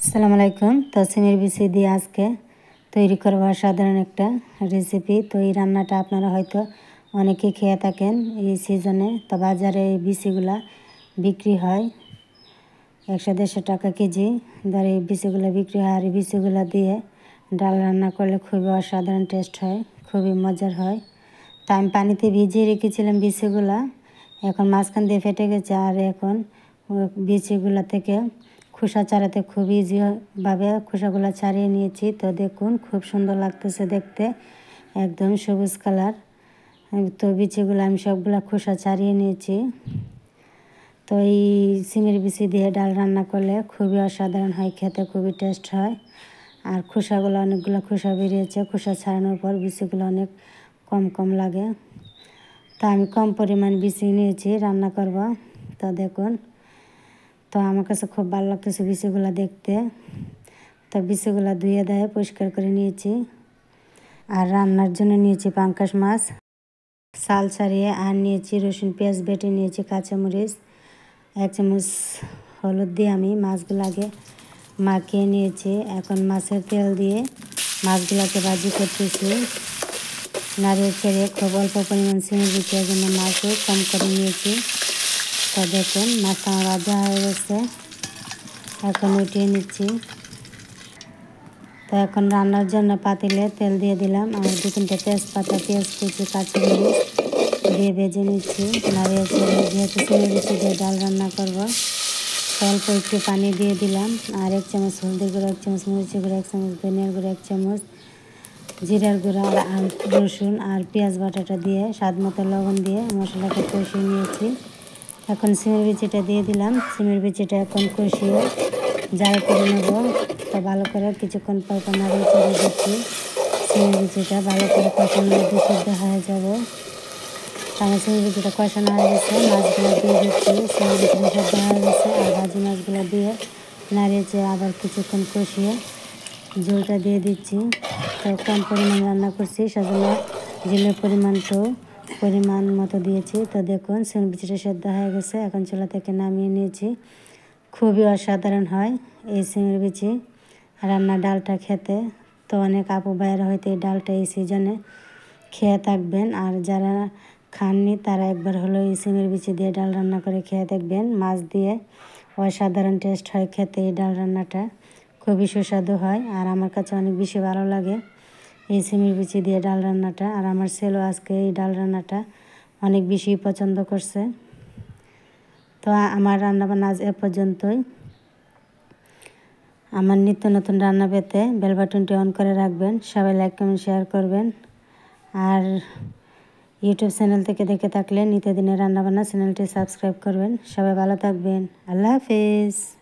আসসালামু আলাইকুম। তো সিমের বিচি দিয়ে আজকে তৈরি করবো সাধারণ একটা রেসিপি। তো এই রান্নাটা আপনারা হয়তো অনেকেই খেয়ে থাকেন এই সিজনে। তো বাজারে এই বিচিগুলা বিক্রি হয় 100-150 টাকা কেজি। ধর এই বিচিগুলো বিক্রি হয়, আর এই বিচিগুলো দিয়ে ডাল রান্না করলে খুবই অসাধারণ টেস্ট হয়, খুবই মজার হয়। তো আমি পানিতে ভিজিয়ে রেখেছিলাম বিচিগুলা, এখন মাঝখান দিয়ে ফেটে গেছে। আর এখন বিচিগুলা থেকে খোসা ছাড়াতে খুব ইজিভাবে খোসাগুলো ছাড়িয়ে নিয়েছি। তো দেখুন খুব সুন্দর লাগতেছে দেখতে, একদম সবুজ কালার। তো বিচিগুলো আমি সবগুলা খোসা ছাড়িয়ে নিয়েছি। তো এই সিমের বিচি দিয়ে ডাল রান্না করলে খুবই অসাধারণ হয়, খেতে খুবই টেস্ট হয়। আর খোসাগুলো অনেকগুলো খোসা বেরিয়েছে, খোসা ছাড়ানোর পর বিচিগুলো অনেক কম কম লাগে। তো আমি কম পরিমাণ বিচি নিয়েছি রান্না করব। তো দেখুন, তো আমার কাছে খুব ভালো লাগতেছে বিচিগুলো দেখতে। তো বিচিগুলো ধুয়ে দেয় পরিষ্কার করে নিয়েছি। আর রান্নার জন্য নিয়েছি পাঙ্কাশ মাছ, ছাল ছাড়িয়ে। আর নিয়েছি রসুন পেঁয়াজ বেটে নিয়েছি, কাঁচামরিচ, 1 চামচ হলুদ দিয়ে আমি মাছগুলো আগে মাখিয়ে নিয়েছি। এখন মাছের তেল দিয়ে মাছগুলোকে ভাজি করতেছি, নাড়িয়ে ছেড়ে। খুব অল্প পরিমাণ সিমের বিচি, এর জন্য মাছও কম করে নিয়েছি। তো দেখুন মাছটা আমার ভাজা হয়ে গেছে, এখন উঠিয়ে নিচ্ছি। তো এখন রান্নার জন্য পাতিলে তেল দিয়ে দিলাম, আর 2-3টে তেজপাতা, পেঁয়াজ কুচি, কাঁচামরিচ দিয়ে ভেজে নিচ্ছি, নাড়িয়ে ছেড়ে। যেহেতু সিমের বিচি দিয়ে ডাল রান্না করব, অল্প একটু পানি দিয়ে দিলাম। আর 1 চামচ হলদির গুঁড়ো, 1 চামচ মরিচের গুঁড়ো, 1 চামচ ধনিয়ার গুঁড়ো, 1 চামচ জিরার গুঁড়ো, আর রসুন আর পেঁয়াজ বাটাটা দিয়ে স্বাদ মতো লবণ দিয়ে মশলাটা কষিয়ে নিয়েছি। এখন সিমের বিচিটা দিয়ে দিলাম। সিমের বিচিটা এখন কষিয়ে জাল করে নেব। তো ভালো করে কিছুক্ষণ পর নাড়িয়ে চেড়ে দিচ্ছি। সিমের বিচিটা ভালো করে কষানোর মধ্যে সিদ্ধ হয়ে যাবে। আমার সিমের বিচিটা কষানো হয়ে গেছে, মাছগুলো দিয়ে দিচ্ছি। সিমের বিচিটা সিদ্ধ হয়ে গেছে, আর ভাজি মাছগুলো দিয়ে নাড়িয়ে চেড়ে আবার কিছুক্ষণ কষিয়ে ঝোলটা দিয়ে দিচ্ছি। তো কম পরিমাণ রান্না করছি, সেজন্য ঝোলের পরিমাণ মতো দিয়েছি। তো দেখুন সিমের বিচিটা সেদ্ধ হয়ে গেছে, এখন চুলা থেকে নামিয়ে নিয়েছি। খুবই অসাধারণ হয় এই সিমের বিচি রান্না ডালটা খেতে। তো অনেক আপু ভাইয়েরা হয়তো এই ডালটা এই সিজনে খেয়ে থাকবেন, আর যারা খাননি তারা একবার হলো এই সিমের বিচি দিয়ে ডাল রান্না করে খেয়ে দেখবেন। মাছ দিয়ে অসাধারণ টেস্ট হয় খেতে এই ডাল রান্নাটা, খুবই সুস্বাদু হয়। আর আমার কাছে অনেক বেশি ভালো লাগে এই সিমের বিচি দিয়ে ডাল রান্নাটা। আর আমার ছেলেও আজকে এই ডাল রান্নাটা অনেক বেশি পছন্দ করছে। তো আমার রান্নাবান্না আজ এ পর্যন্তই। আমার নিত্য নতুন রান্না পেতে বেল বাটনটি অন করে রাখবেন। সবাই লাইক, কমেন্ট, শেয়ার করবেন। আর ইউটিউব চ্যানেল থেকে দেখে থাকলে নিত্যদিনের রান্নাবান্না চ্যানেলটি সাবস্ক্রাইব করবেন। সবাই ভালো থাকবেন। আল্লাহ হাফেজ।